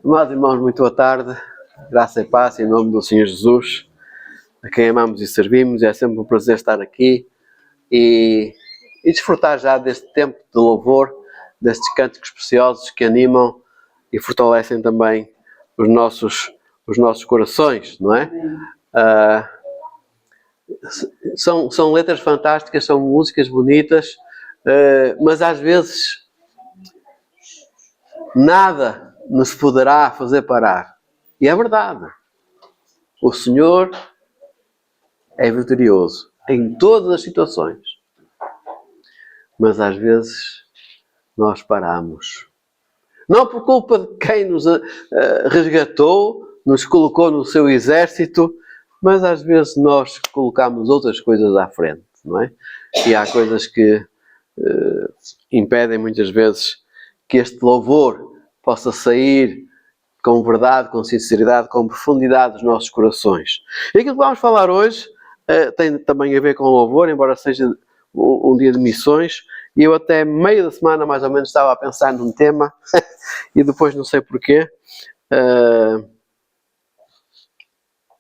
Amados irmãos, muito boa tarde. Graça e paz em nome do Senhor Jesus, a quem amamos e servimos. É sempre um prazer estar aqui e desfrutar já deste tempo de louvor, destes cânticos preciosos que animam e fortalecem também os nossos corações, não é? São letras fantásticas, são músicas bonitas, mas às vezes nada nos poderá fazer parar. E é verdade. O Senhor é vitorioso em todas as situações. Mas às vezes nós paramos. Não por culpa de quem nos resgatou, nos colocou no seu exército, mas às vezes nós colocamos outras coisas à frente, não é? E há coisas que impedem muitas vezes que este louvor possa sair com verdade, com sinceridade, com profundidade dos nossos corações. E aquilo que vamos falar hoje tem também a ver com louvor, embora seja um dia de missões, e eu até meio da semana mais ou menos estava a pensar num tema, e depois não sei porquê,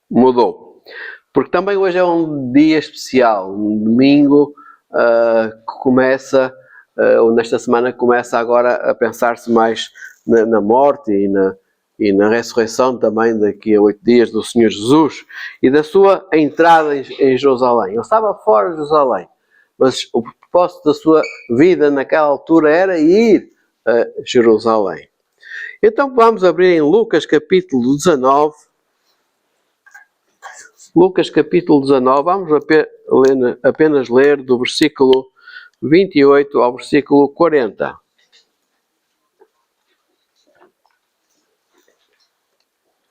mudou. Porque também hoje é um dia especial, um domingo que começa, ou nesta semana começa agora a pensar-se mais na morte e na ressurreição também daqui a 8 dias do Senhor Jesus e da sua entrada em Jerusalém. Ele estava fora de Jerusalém, mas o propósito da sua vida naquela altura era ir a Jerusalém. Então vamos abrir em Lucas capítulo 19. Lucas capítulo 19, vamos apenas ler do versículo 28 ao versículo 40.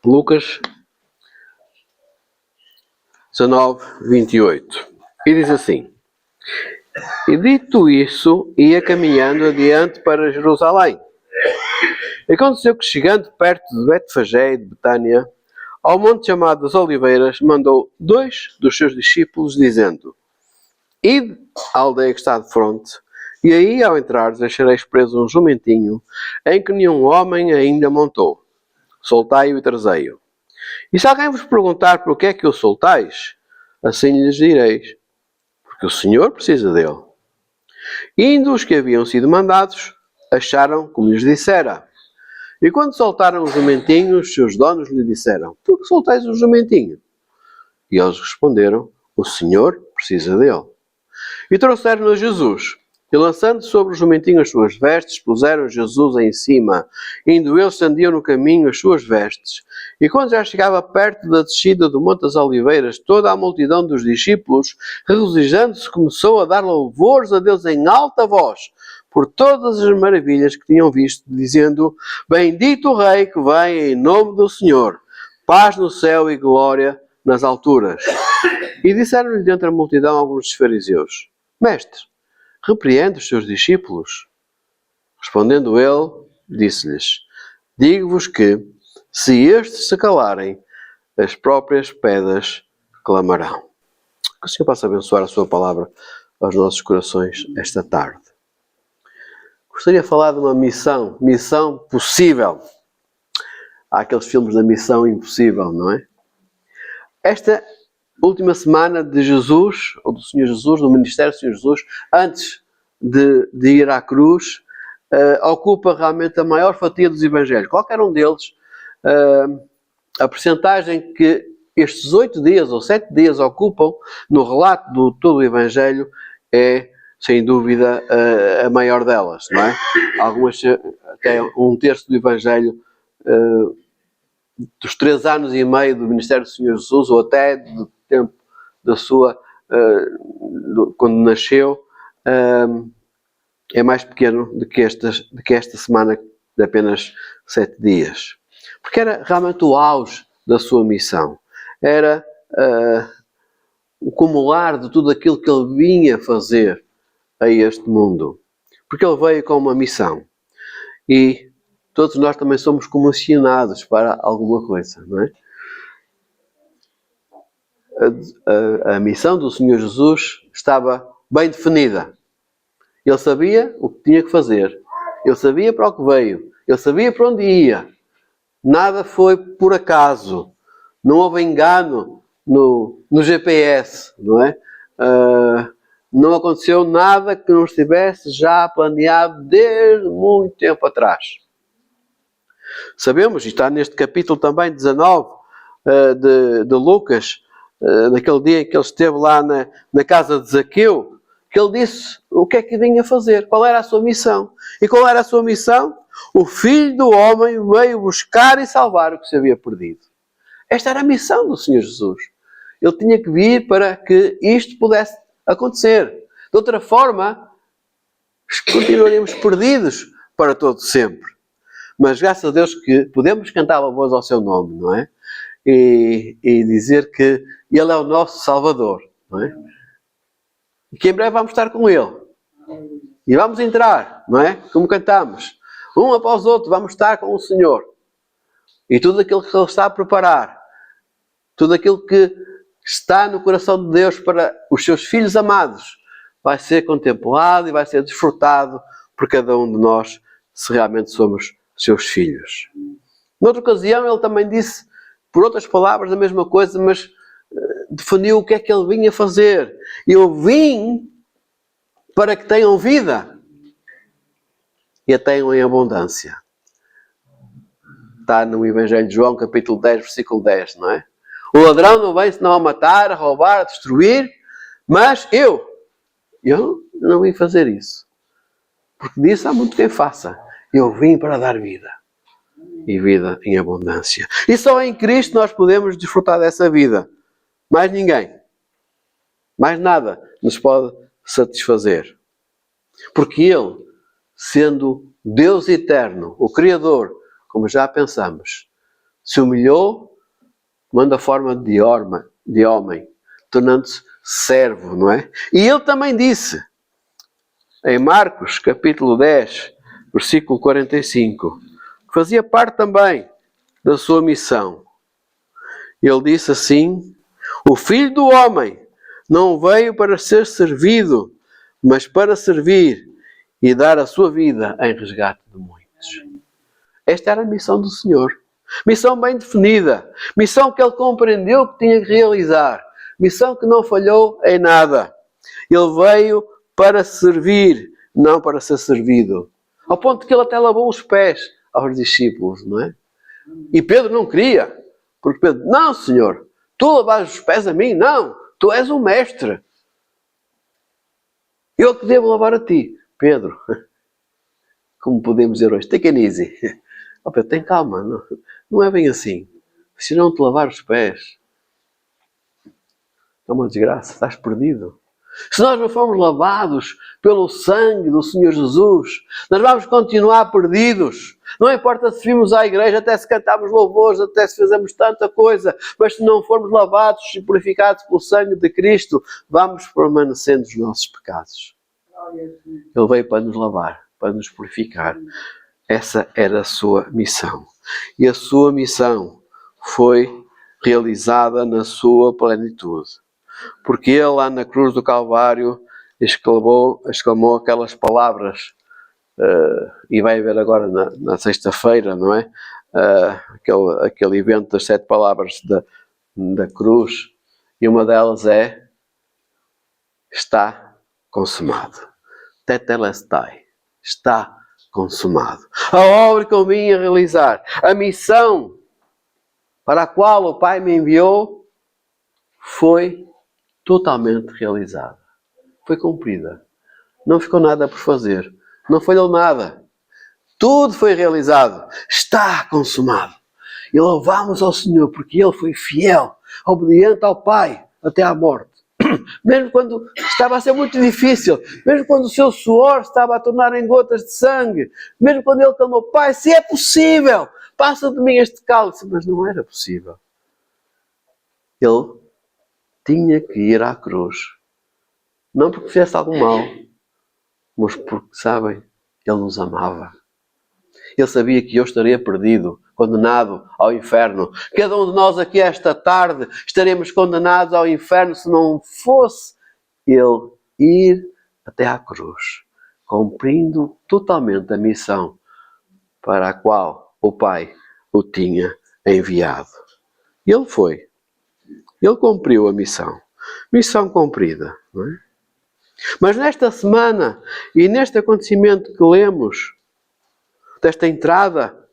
Lucas 19, 28. E diz assim: E dito isso, ia caminhando adiante para Jerusalém. E aconteceu que, chegando perto de Betfagé e de Betânia, ao monte chamado das Oliveiras, mandou 2 dos seus discípulos, dizendo: Ide à aldeia que está de fronte, e aí, ao entrares, achareis preso um jumentinho, em que nenhum homem ainda montou. Soltai-o e trazei-o. E se alguém vos perguntar por que é que o soltais, assim lhes direis: porque o Senhor precisa dele. E indo os que haviam sido mandados, acharam como lhes dissera. E quando soltaram o jumentinho, os seus donos lhe disseram: por que soltais o jumentinho? E eles responderam: o Senhor precisa dele. E trouxeram-no a Jesus. E lançando sobre o jumentinho as suas vestes, puseram Jesus em cima. Indo eles, estendiam no caminho as suas vestes. E quando já chegava perto da descida do Monte das Oliveiras, toda a multidão dos discípulos, regozijando-se, começou a dar louvores a Deus em alta voz, por todas as maravilhas que tinham visto, dizendo: Bendito o Rei que vem em nome do Senhor, paz no céu e glória nas alturas. E disseram-lhe dentre a multidão alguns dos fariseus: Mestre, repreende os seus discípulos. Respondendo ele, disse-lhes: Digo-vos que, se estes se calarem, as próprias pedras clamarão. Que o Senhor possa abençoar a sua palavra aos nossos corações esta tarde. Gostaria de falar de uma missão possível. Há aqueles filmes da Missão Impossível, não é? Esta última semana de Jesus, ou do Senhor Jesus, do ministério do Senhor Jesus, antes de ir à cruz, ocupa realmente a maior fatia dos evangelhos. Qualquer um deles, a percentagem que estes 8 dias ou 7 dias ocupam no relato do todo o evangelho é, sem dúvida, a maior delas, não é? Algumas, até 1/3 do evangelho dos 3 anos e meio do ministério do Senhor Jesus, ou até do tempo da sua, quando nasceu, é mais pequeno do que esta semana de apenas 7 dias. Porque era realmente o auge da sua missão. Era o acumular de tudo aquilo que ele vinha fazer a este mundo. Porque ele veio com uma missão. E todos nós também somos comissionados para alguma coisa, não é? A missão do Senhor Jesus estava bem definida. Ele sabia o que tinha que fazer. Ele sabia para o que veio. Ele sabia para onde ia. Nada foi por acaso. Não houve engano no GPS, não é? Não aconteceu nada que não estivesse já planeado desde muito tempo atrás. Sabemos, e está neste capítulo também 19 de Lucas, naquele dia em que ele esteve lá na casa de Zaqueu, que ele disse o que é que vinha fazer, qual era a sua missão. E qual era a sua missão? O Filho do Homem veio buscar e salvar o que se havia perdido. Esta era a missão do Senhor Jesus. Ele tinha que vir para que isto pudesse acontecer. De outra forma, continuaríamos perdidos para todo sempre. Mas graças a Deus que podemos cantar louvores ao seu nome, não é? E dizer que Ele é o nosso Salvador, não é? E que em breve vamos estar com Ele. E vamos entrar, não é? Como cantamos. Um após o outro vamos estar com o Senhor. E tudo aquilo que Ele está a preparar, tudo aquilo que está no coração de Deus para os seus filhos amados, vai ser contemplado e vai ser desfrutado por cada um de nós, se realmente somos seus filhos. Noutra ocasião, ele também disse, por outras palavras, a mesma coisa, mas definiu o que é que ele vinha fazer. Eu vim para que tenham vida e a tenham em abundância. Está no Evangelho de João, capítulo 10, versículo 10, não é? O ladrão não vem senão a matar, a roubar, a destruir, mas eu não vim fazer isso. Porque disso há muito quem faça. Eu vim para dar vida. E vida em abundância. E só em Cristo nós podemos desfrutar dessa vida. Mais ninguém. Mais nada nos pode satisfazer. Porque Ele, sendo Deus eterno, o Criador, como já pensamos, se humilhou, tomando a forma de homem, tornando-se servo, não é? E Ele também disse, em Marcos, capítulo 10, versículo 45, que fazia parte também da sua missão. Ele disse assim, o Filho do Homem não veio para ser servido, mas para servir e dar a sua vida em resgate de muitos. Esta era a missão do Senhor. Missão bem definida. Missão que Ele compreendeu que tinha que realizar. Missão que não falhou em nada. Ele veio para servir, não para ser servido. Ao ponto que Ele até lavou os pés aos discípulos, não é? E Pedro não queria. Porque Pedro, não, Senhor, tu lavas os pés a mim? Não, tu és o mestre. Eu que devo lavar a ti. Pedro, como podemos dizer hoje, take it easy. Oh, Pedro, tem calma, não é bem assim. Se não te lavar os pés, é uma desgraça, estás perdido. Se nós não formos lavados pelo sangue do Senhor Jesus, nós vamos continuar perdidos. Não importa se vimos à igreja, até se cantarmos louvores, até se fazemos tanta coisa, mas se não formos lavados e purificados pelo sangue de Cristo, vamos permanecendo nos nossos pecados. Ele veio para nos lavar, para nos purificar. Essa era a sua missão. E a sua missão foi realizada na sua plenitude. Porque ele lá na cruz do Calvário exclamou aquelas palavras, e vai haver agora na sexta-feira, não é? Aquele evento das 7 palavras da cruz, e uma delas é, está consumado. Tetelestai, está consumado. A obra que eu vim a realizar, a missão para a qual o Pai me enviou, foi totalmente realizada. Foi cumprida. Não ficou nada por fazer. Não falhou nada. Tudo foi realizado. Está consumado. E louvamos ao Senhor porque Ele foi fiel, obediente ao Pai até à morte. Mesmo quando estava a ser muito difícil, mesmo quando o seu suor estava a tornar em gotas de sangue, mesmo quando ele clamou, Pai, se é possível, passa de mim este cálice, mas não era possível. Ele tinha que ir à cruz, não porque fizesse algo mal, mas porque, sabem, Ele nos amava. Ele sabia que eu estaria perdido, condenado ao inferno. Cada um de nós aqui esta tarde estaremos condenados ao inferno se não fosse Ele ir até à cruz, cumprindo totalmente a missão para a qual o Pai o tinha enviado. E ele foi. Ele cumpriu a missão. Missão cumprida. Não é? Mas nesta semana e neste acontecimento que lemos, desta entrada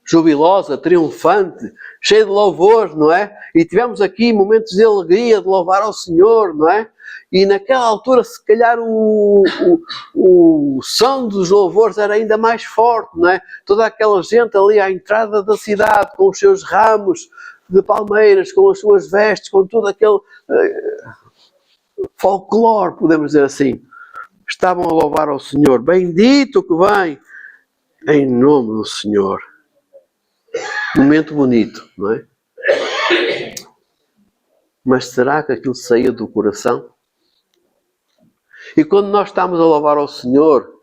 jubilosa, triunfante, cheia de louvor, não é? E tivemos aqui momentos de alegria, de louvar ao Senhor, não é? E naquela altura, se calhar, o som dos louvores era ainda mais forte, não é? Toda aquela gente ali à entrada da cidade, com os seus ramos de palmeiras, com as suas vestes, com todo aquele folclore, podemos dizer assim. Estavam a louvar ao Senhor. Bendito que vem em nome do Senhor. Momento bonito, não é? Mas será que aquilo saía do coração? E quando nós estamos a louvar ao Senhor,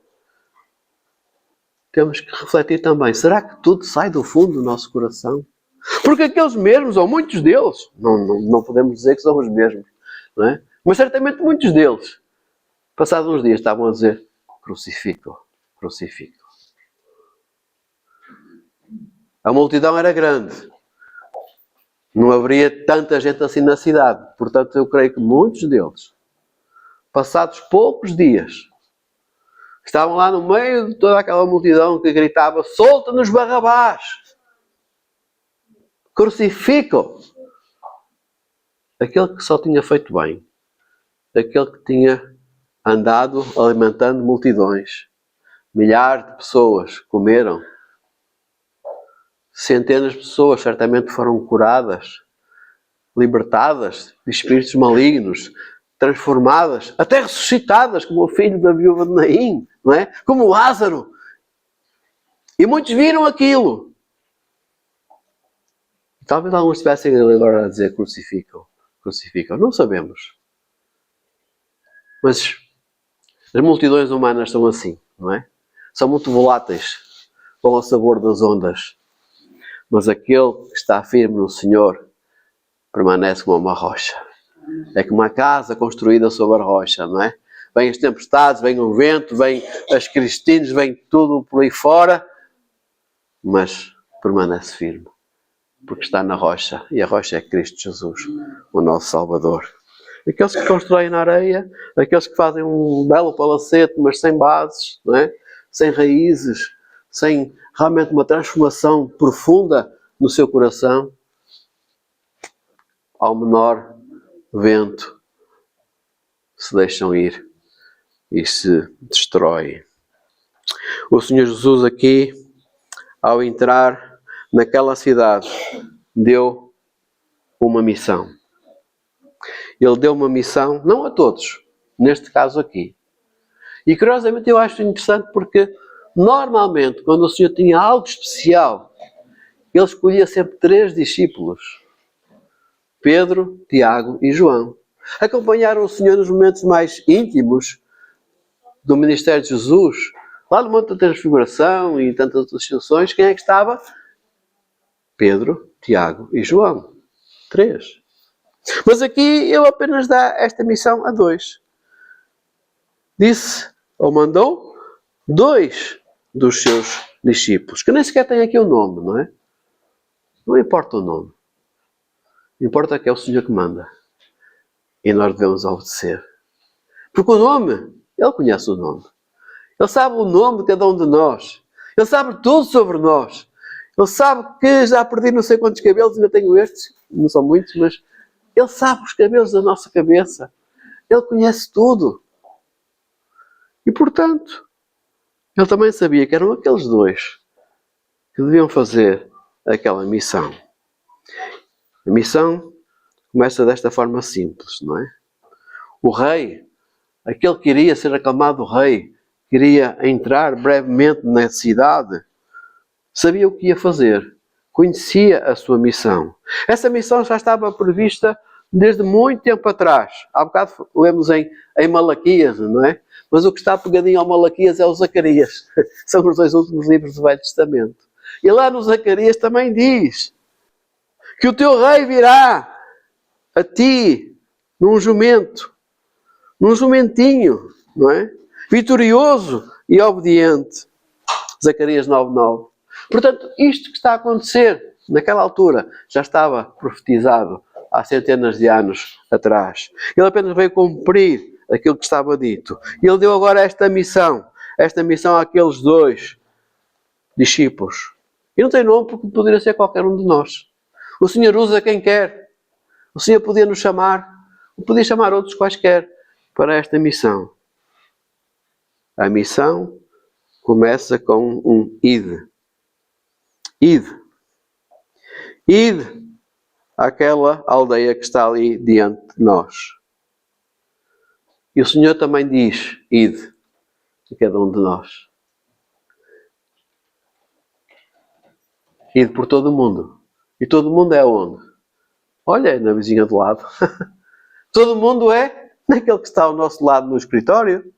temos que refletir também. Será que tudo sai do fundo do nosso coração? Porque aqueles mesmos, ou muitos deles, não podemos dizer que são os mesmos, não é? Mas certamente muitos deles, passados uns dias, estavam a dizer: crucifica-o, crucifica-o. A multidão era grande. Não haveria tanta gente assim na cidade. Portanto, eu creio que muitos deles, passados poucos dias, estavam lá no meio de toda aquela multidão que gritava: solta-nos Barrabás! Crucifica-o! Aquele que só tinha feito bem. Aquele que tinha andado alimentando multidões. Milhares de pessoas comeram. Centenas de pessoas certamente foram curadas, libertadas de espíritos malignos, transformadas, até ressuscitadas, como o filho da viúva de Naim, não é? Como Lázaro. E muitos viram aquilo. Talvez alguns estivessem agora a dizer: crucificam, crucificam. Não sabemos. Mas as multidões humanas são assim, não é? São muito voláteis, com o sabor das ondas. Mas aquele que está firme no Senhor permanece como uma rocha. É como uma casa construída sobre a rocha, não é? Vêm as tempestades, vem o vento, vem as cristines, vem tudo por aí fora, mas permanece firme, porque está na rocha, e a rocha é Cristo Jesus, o nosso Salvador. Aqueles que constroem na areia, aqueles que fazem um belo palacete, mas sem bases, não é? Sem raízes, sem realmente uma transformação profunda no seu coração, ao menor vento se deixam ir e se destroem. O Senhor Jesus aqui, ao entrar naquela cidade, deu uma missão. Ele deu uma missão, não a todos, neste caso aqui. E curiosamente eu acho interessante porque normalmente, quando o Senhor tinha algo especial, ele escolhia sempre 3 discípulos: Pedro, Tiago e João. Acompanharam o Senhor nos momentos mais íntimos do ministério de Jesus, lá no Monte da Transfiguração e tantas outras situações. Quem é que estava? Pedro, Tiago e João. 3. Mas aqui ele apenas dá esta missão a 2. Disse, ou mandou, 2 dos seus discípulos, que nem sequer têm aqui o nome, não é? Não importa o nome. Importa que é o Senhor que manda. E nós devemos obedecer. Porque o nome, Ele conhece o nome. Ele sabe o nome de cada um de nós. Ele sabe tudo sobre nós. Ele sabe que já perdi não sei quantos cabelos, ainda tenho estes, não são muitos, mas Ele sabe os cabelos da nossa cabeça. Ele conhece tudo. E, portanto, Ele também sabia que eram aqueles 2 que deviam fazer aquela missão. A missão começa desta forma simples, não é? O rei, aquele que iria ser aclamado rei, queria entrar brevemente na cidade, sabia o que ia fazer, conhecia a sua missão. Essa missão já estava prevista desde muito tempo atrás. Há bocado lemos em Malaquias, não é? Mas o que está pegadinho ao Malaquias é o Zacarias. São os 2 últimos livros do Velho Testamento. E lá no Zacarias também diz que o teu rei virá a ti num jumento, num jumentinho, não é? Vitorioso e obediente. Zacarias 9:9. Portanto, isto que está a acontecer naquela altura já estava profetizado há centenas de anos atrás. Ele apenas veio cumprir aquilo que estava dito. E ele deu agora esta missão àqueles 2 discípulos. E não tem nome porque poderia ser qualquer um de nós. O Senhor usa quem quer. O Senhor podia nos chamar, podia chamar outros quaisquer para esta missão. A missão começa com um ide. Ide. Ide àquela aldeia que está ali diante de nós. E o Senhor também diz, ide a cada um de nós. Ide por todo o mundo. E todo o mundo é onde? Olha, é na vizinha do lado. Todo o mundo é naquele que está ao nosso lado no escritório.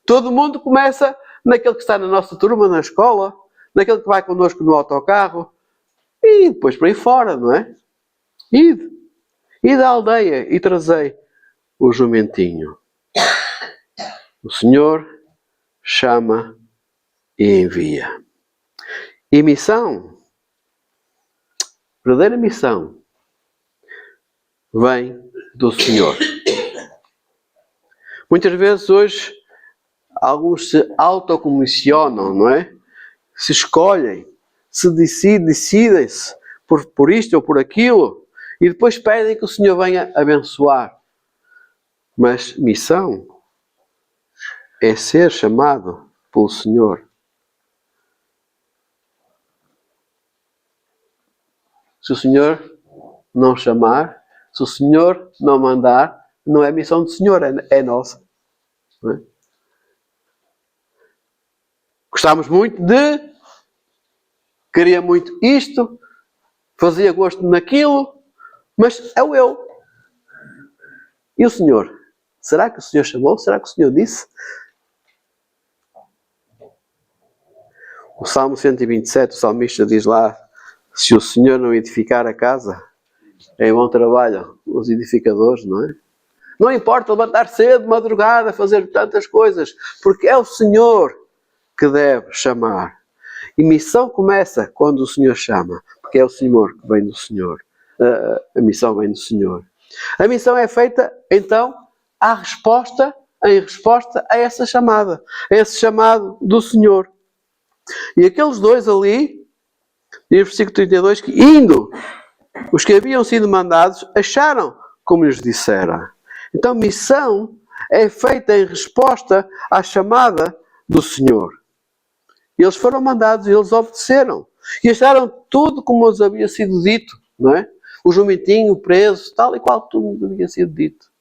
Todo o mundo começa naquele que está na nossa turma, na escola, naquele que vai connosco no autocarro. E depois por aí fora, não é? Ide. Ide à aldeia e trazei o jumentinho. O Senhor chama e envia. E missão, verdadeira missão, vem do Senhor. Muitas vezes hoje alguns se autocomissionam, não é? Se escolhem, se decidem-se por isto ou por aquilo e depois pedem que o Senhor venha abençoar. Mas missão é ser chamado pelo Senhor. Se o Senhor não chamar, se o Senhor não mandar, não é missão do Senhor, é nossa. Não é? Gostávamos muito de, queria muito isto, fazia gosto naquilo, mas é o eu. E o Senhor? Será que o Senhor chamou? Será que o Senhor disse? O Salmo 127, o salmista diz lá, se o Senhor não edificar a casa, é bom trabalho os edificadores, não é? Não importa levantar cedo, madrugada, fazer tantas coisas, porque é o Senhor que deve chamar. E missão começa quando o Senhor chama, porque é o Senhor que vem do Senhor. A missão vem do Senhor. A missão é feita, então, em resposta a essa chamada, a esse chamado do Senhor. E aqueles 2 ali, diz o versículo 32, que indo, os que haviam sido mandados, acharam como lhes dissera. Então, missão é feita em resposta à chamada do Senhor. Eles foram mandados e eles obedeceram. E acharam tudo como lhes havia sido dito, não é? O jumentinho, o preso, tal e qual tudo havia sido dito.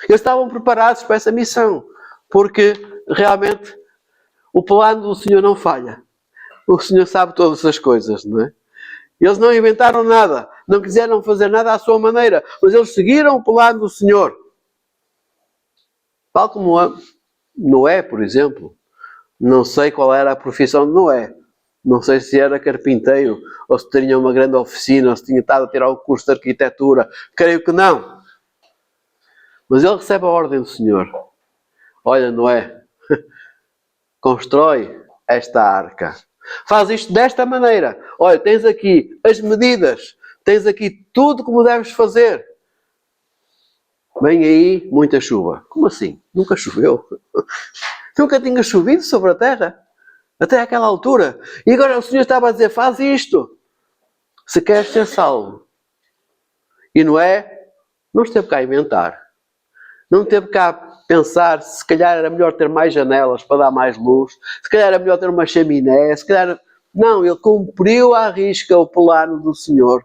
Eles estavam preparados para essa missão, porque realmente o plano do Senhor não falha. O Senhor sabe todas as coisas, não é? Eles não inventaram nada, não quiseram fazer nada à sua maneira, mas eles seguiram o plano do Senhor. Tal como Noé, por exemplo. Não sei qual era a profissão de Noé. Não sei se era carpinteiro, ou se tinha uma grande oficina, ou se tinha estado a tirar o curso de arquitetura. Creio que não. Mas ele recebe a ordem do Senhor. Olha, Noé, constrói esta arca. Faz isto desta maneira. Olha, tens aqui as medidas. Tens aqui tudo como deves fazer. Vem aí muita chuva. Como assim? Nunca choveu? Nunca tinha chovido sobre a terra? Até àquela altura. E agora o Senhor estava a dizer, faz isto. Se queres ser salvo. E Noé não esteve cá a inventar. Não teve cá a pensar se calhar era melhor ter mais janelas para dar mais luz. Se calhar era melhor ter uma chaminé. Se calhar... Não, ele cumpriu à risca o plano do Senhor.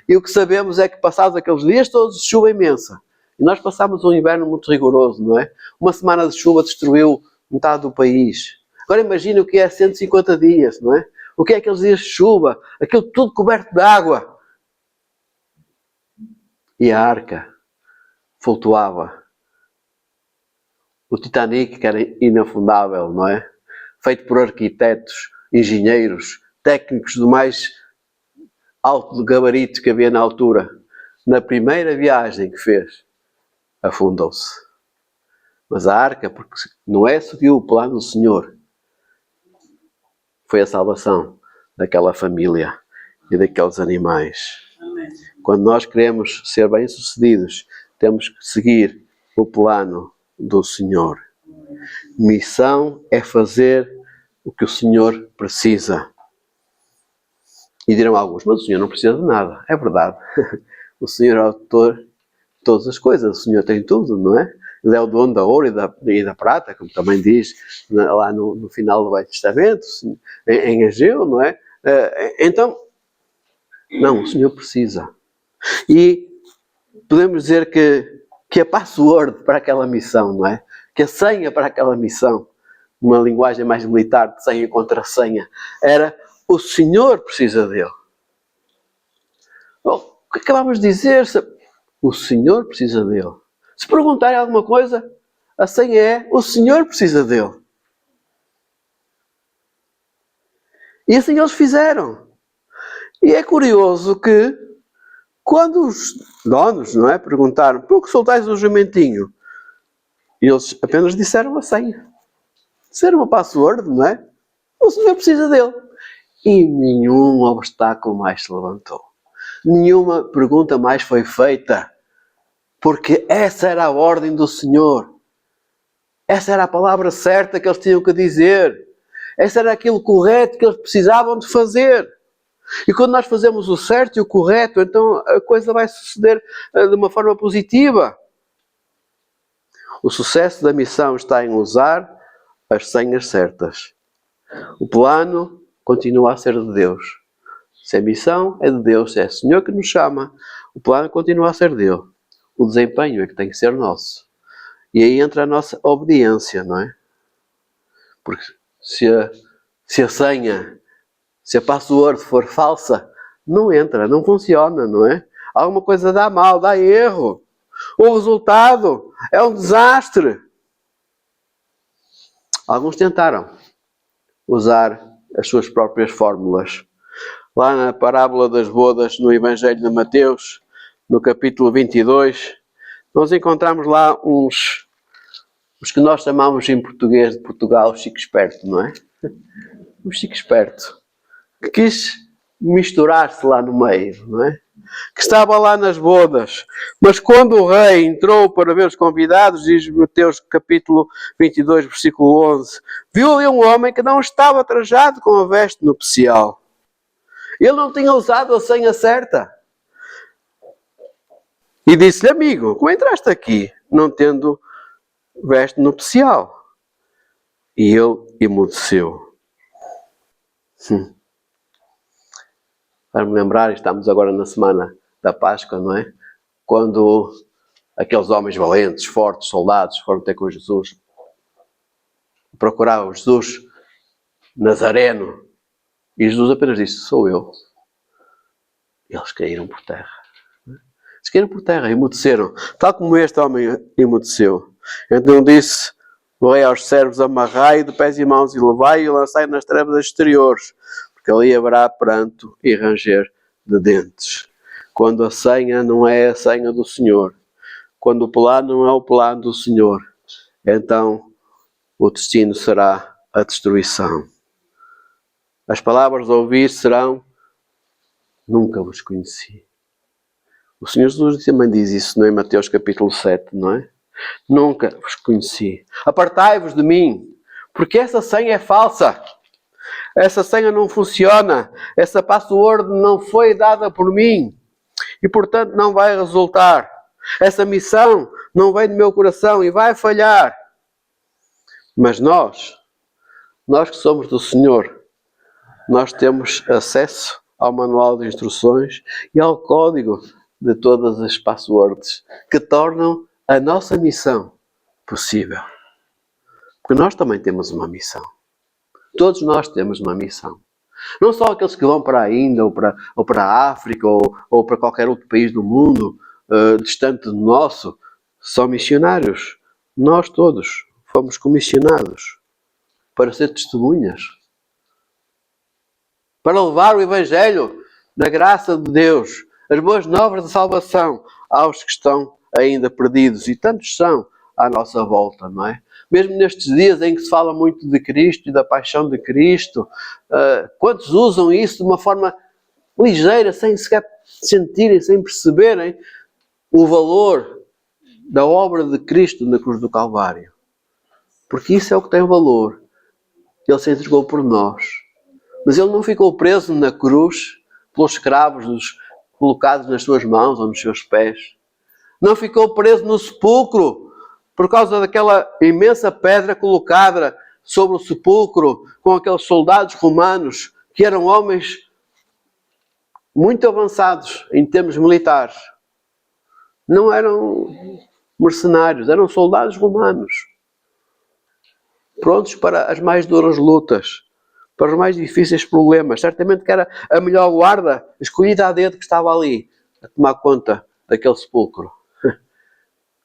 E o que sabemos é que passados aqueles dias todos de chuva imensa. E nós passámos um inverno muito rigoroso, não é? Uma semana de chuva destruiu metade do país. Agora imagine o que é 150 dias, não é? O que é aqueles dias de chuva? Aquilo tudo coberto de água. E a arca flutuava. O Titanic, que era inafundável, não é? Feito por arquitetos, engenheiros, técnicos do mais alto gabarito que havia na altura. Na primeira viagem que fez, afundou-se. Mas a arca, porque Noé seguiu o plano do Senhor, foi a salvação daquela família e daqueles animais. Amém. Quando nós queremos ser bem-sucedidos, temos que seguir o plano do Senhor. Missão é fazer o que o Senhor precisa. E dirão alguns, mas o Senhor não precisa de nada. É verdade. O Senhor é o autor de todas as coisas. O Senhor tem tudo, não é? Ele é o dono da ouro e da prata, como também diz lá no final do Velho Testamento, em Ageu, não é? Então, não, o Senhor precisa. E podemos dizer que a password para aquela missão, não é? Que a senha para aquela missão, uma linguagem mais militar de senha contra senha, era o Senhor precisa dele. O que acabamos de dizer? O Senhor precisa dele. Se perguntarem alguma coisa, a senha é o Senhor precisa dele. E assim eles fizeram. E é curioso que quando os donos, não é, perguntaram por que soltais o jumentinho? E eles apenas disseram a senha. Disseram uma password, não é? O Senhor precisa dele. E nenhum obstáculo mais se levantou. Nenhuma pergunta mais foi feita. Porque essa era a ordem do Senhor. Essa era a palavra certa que eles tinham que dizer. Essa era aquilo correto que eles precisavam de fazer. E quando nós fazemos o certo e o correto, então a coisa vai suceder de uma forma positiva. O sucesso da missão está em usar as senhas certas. O plano continua a ser de Deus. Se a missão é de Deus, se é o Senhor que nos chama, o plano continua a ser dele. O desempenho é que tem que ser nosso. E aí entra a nossa obediência, não é? Porque se a senha, se a password for falsa, não entra, não funciona, não é? Alguma coisa dá mal, dá erro. O resultado é um desastre. Alguns tentaram usar as suas próprias fórmulas. Lá na parábola das bodas, no Evangelho de Mateus, no capítulo 22, nós encontramos lá os que nós chamamos em português de Portugal o Chico Esperto, não é? O Chico Esperto, que quis misturar-se lá no meio, não é? Que estava lá nas bodas, mas quando o rei entrou para ver os convidados, diz Mateus capítulo 22, versículo 11, viu ali um homem que não estava trajado com a veste nupcial. Ele não tinha usado a senha certa. E disse-lhe, amigo, como entraste aqui, não tendo veste nupcial? E ele emudeceu. Para me lembrar, estamos agora na semana da Páscoa, não é? Quando aqueles homens valentes, fortes, soldados, foram ter com Jesus, procuravam Jesus Nazareno, e Jesus apenas disse, sou eu. E eles caíram por terra. Eles caíram por terra, emudeceram, tal como este homem emudeceu. Então disse o rei aos servos, amarrai de pés e mãos e levai e lançai nas trevas exteriores, porque ali haverá pranto e ranger de dentes. Quando a senha não é a senha do Senhor, quando o plano não é o plano do Senhor, então o destino será a destruição. As palavras a ouvir serão, nunca vos conheci. O Senhor Jesus também diz isso, não é? Em Mateus capítulo 7, não é? Nunca vos conheci. Apartai-vos de mim, porque essa senha é falsa. Essa senha não funciona. Essa password não foi dada por mim. E, portanto, não vai resultar. Essa missão não vem do meu coração e vai falhar. Mas nós que somos do Senhor, nós temos acesso ao manual de instruções e ao código de todas as passwords que tornam a nossa missão possível. Porque nós também temos uma missão. Todos nós temos uma missão. Não só aqueles que vão para a Índia, ou para a África, ou para qualquer outro país do mundo, distante do nosso, são missionários. Nós todos fomos comissionados para ser testemunhas. Para levar o Evangelho da graça de Deus, as boas novas de salvação aos que estão ainda perdidos. E tantos são à nossa volta, não é? mesmo nestes dias em que se fala muito de Cristo e da paixão de Cristo, quantos usam isso de uma forma ligeira, sem sequer sentirem, sem perceberem o valor da obra de Cristo na cruz do Calvário. Porque isso é o que tem valor. Ele se entregou por nós. Mas ele não ficou preso na cruz pelos escravos colocados nas suas mãos ou nos seus pés. Não ficou preso no sepulcro por causa daquela imensa pedra colocada sobre o sepulcro com aqueles soldados romanos que eram homens muito avançados em termos militares. Não eram mercenários, eram soldados romanos, prontos para as mais duras lutas, para os mais difíceis problemas. Certamente que era a melhor guarda escolhida a dedo que estava ali a tomar conta daquele sepulcro.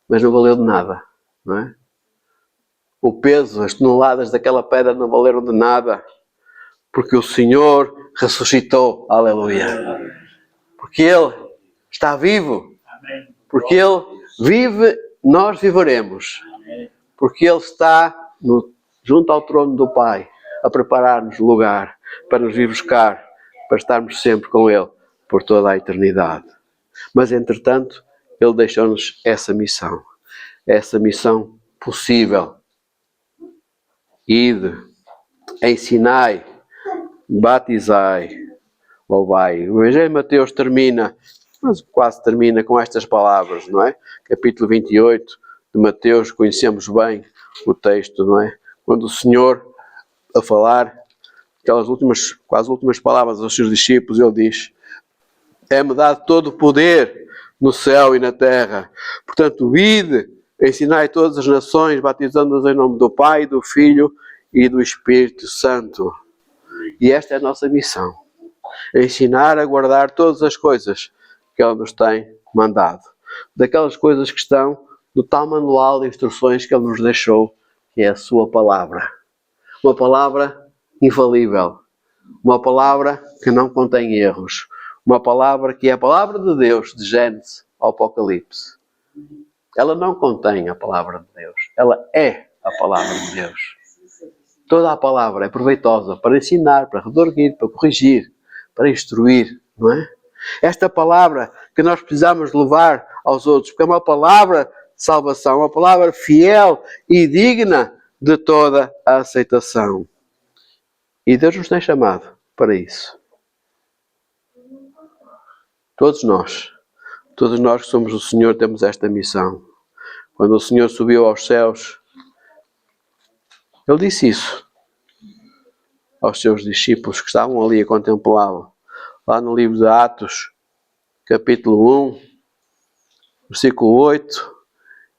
Mas não valeu de nada, não é? O peso, as toneladas daquela pedra não valeram de nada, porque o Senhor ressuscitou, aleluia. Porque Ele está vivo, porque Ele vive, nós viveremos. Porque Ele está junto ao trono do Pai, a preparar-nos lugar para nos vir buscar, para estarmos sempre com Ele por toda a eternidade. Mas, entretanto, Ele deixou-nos essa missão possível. Ide, ensinai, batizai, louvai. O Evangelho de Mateus termina, mas quase termina com estas palavras, não é? Capítulo 28 de Mateus, conhecemos bem o texto, não é? Quando o Senhor, a falar aquelas quase últimas palavras aos seus discípulos, Ele diz: é-me dado todo o poder no céu e na terra. Portanto, ide, ensinai todas as nações, batizando-as em nome do Pai, do Filho e do Espírito Santo. E esta é a nossa missão. Ensinar a guardar todas as coisas que Ele nos tem mandado. Daquelas coisas que estão no tal manual de instruções que Ele nos deixou, que é a sua palavra. Uma palavra infalível. Uma palavra que não contém erros. Uma palavra que é a palavra de Deus, de Gênesis ao Apocalipse. Ela não contém a palavra de Deus. Ela é a palavra de Deus. Toda a palavra é proveitosa para ensinar, para redarguir, para corrigir, para instruir, não é? Esta palavra que nós precisamos levar aos outros, porque é uma palavra de salvação, uma palavra fiel e digna de toda a aceitação. E Deus nos tem chamado para isso. Todos nós que somos do Senhor, temos esta missão. Quando o Senhor subiu aos céus, Ele disse isso aos seus discípulos que estavam ali a contemplá-lo. Lá no livro de Atos, capítulo 1, versículo 8,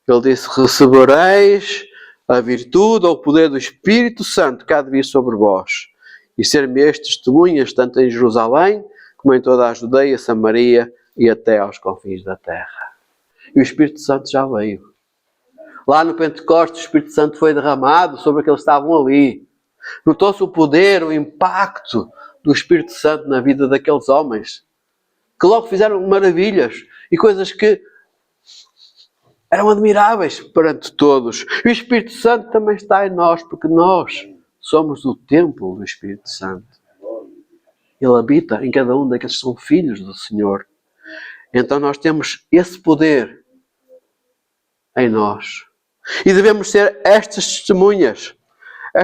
Ele disse: recebereis a virtude ou o poder do Espírito Santo que há de vir sobre vós, e ser-me testemunhas tanto em Jerusalém, como em toda a Judeia, Samaria e até aos confins da terra. E o Espírito Santo já veio. Lá no Pentecostes, o Espírito Santo foi derramado sobre aqueles que estavam ali. Notou-se o poder, o impacto do Espírito Santo na vida daqueles homens, que logo fizeram maravilhas e coisas que eram admiráveis perante todos. E o Espírito Santo também está em nós, porque nós somos o templo do Espírito Santo. Ele habita em cada um daqueles que são filhos do Senhor. Então nós temos esse poder em nós. E devemos ser estas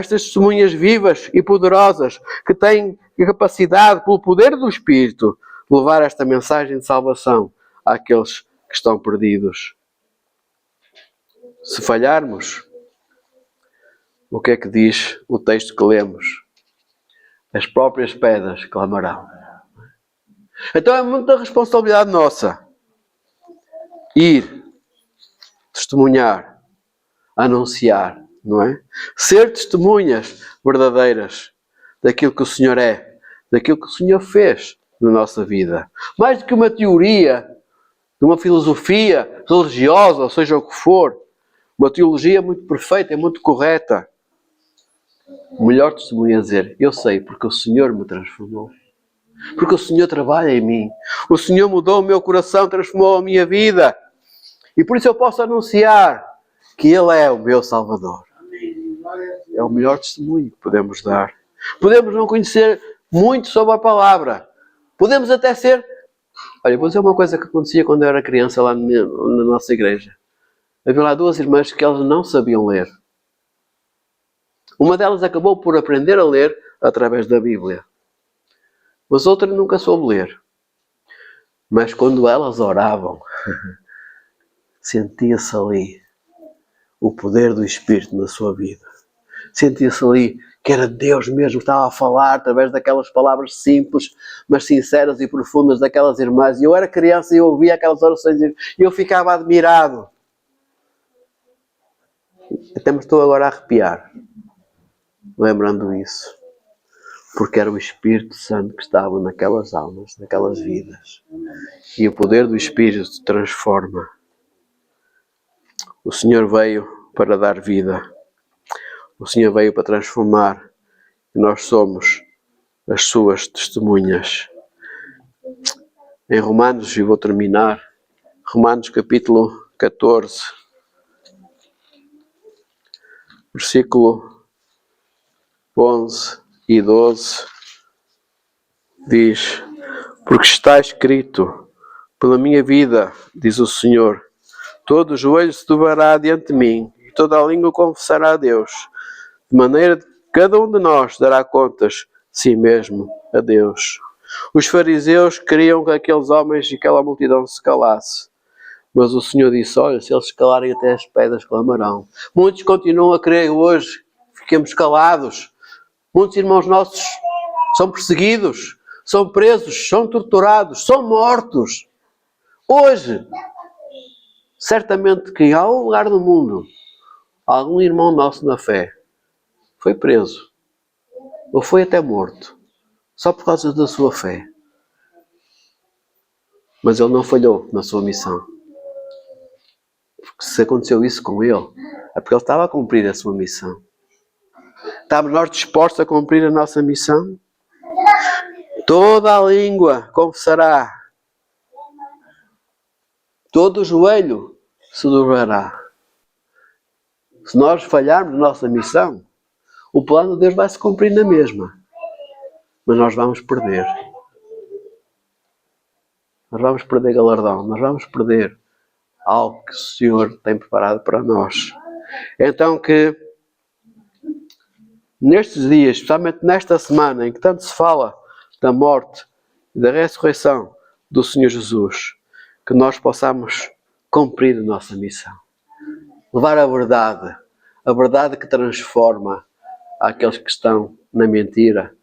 testemunhas vivas e poderosas, que têm a capacidade, pelo poder do Espírito, de levar esta mensagem de salvação àqueles que estão perdidos. Se falharmos, o que é que diz o texto que lemos? As próprias pedras clamarão. Então é muita responsabilidade nossa ir, testemunhar, anunciar, não é? Ser testemunhas verdadeiras daquilo que o Senhor é, daquilo que o Senhor fez na nossa vida. Mais do que uma teoria, de uma filosofia religiosa, ou seja o que for, uma teologia muito perfeita e muito correta. O melhor testemunho é dizer: eu sei porque o Senhor me transformou. Porque o Senhor trabalha em mim. O Senhor mudou o meu coração, transformou a minha vida. E por isso eu posso anunciar que Ele é o meu Salvador. é o melhor testemunho que podemos dar. Podemos não conhecer muito sobre a palavra. Podemos até ser... Olha, vou dizer uma coisa que acontecia quando eu era criança lá na nossa igreja. Havia lá duas irmãs que elas não sabiam ler. Uma delas acabou por aprender a ler através da Bíblia. Mas outra nunca soube ler. Mas quando elas oravam, sentia-se ali o poder do Espírito na sua vida. Sentia-se ali que era Deus mesmo que estava a falar através daquelas palavras simples, mas sinceras e profundas daquelas irmãs. E eu era criança e eu ouvia aquelas orações e eu ficava admirado. Até me estou agora a arrepiar, lembrando isso. Porque era o Espírito Santo que estava naquelas almas, naquelas vidas. E o poder do Espírito transforma. O Senhor veio para dar vida. O Senhor veio para transformar. E nós somos as suas testemunhas. Em Romanos, e vou terminar, Romanos capítulo 14, versículo 11 e 12, diz: porque está escrito, pela minha vida, diz o Senhor, todo o joelho se dobrará diante de mim, e toda a língua confessará a Deus, de maneira que cada um de nós dará contas de si mesmo a Deus. Os fariseus queriam que aqueles homens e aquela multidão se calasse. Mas o Senhor disse, olha, se eles se calarem até as pedras clamarão. Muitos continuam a querer hoje, fiquemos calados. Muitos irmãos nossos são perseguidos, são presos, são torturados, são mortos. Hoje, certamente que em algum lugar do mundo, algum irmão nosso na fé foi preso, ou foi até morto, só por causa da sua fé. Mas ele não falhou na sua missão. Porque se aconteceu isso com ele, é porque ele estava a cumprir a sua missão. Estamos nós dispostos a cumprir a nossa missão? Toda a língua confessará. Todo o joelho se dobrará. Se nós falharmos na nossa missão, o plano de Deus vai se cumprir na mesma. Mas nós vamos perder. Nós vamos perder galardão. Nós vamos perder algo que o Senhor tem preparado para nós. Então que nestes dias, especialmente nesta semana em que tanto se fala da morte e da ressurreição do Senhor Jesus, que nós possamos cumprir a nossa missão. Levar a verdade que transforma aqueles que estão na mentira,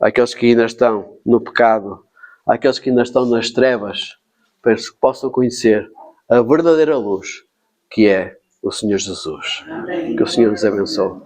aqueles que ainda estão no pecado, aqueles que ainda estão nas trevas, para que possam conhecer a verdadeira luz, que é o Senhor Jesus. Que o Senhor nos abençoe.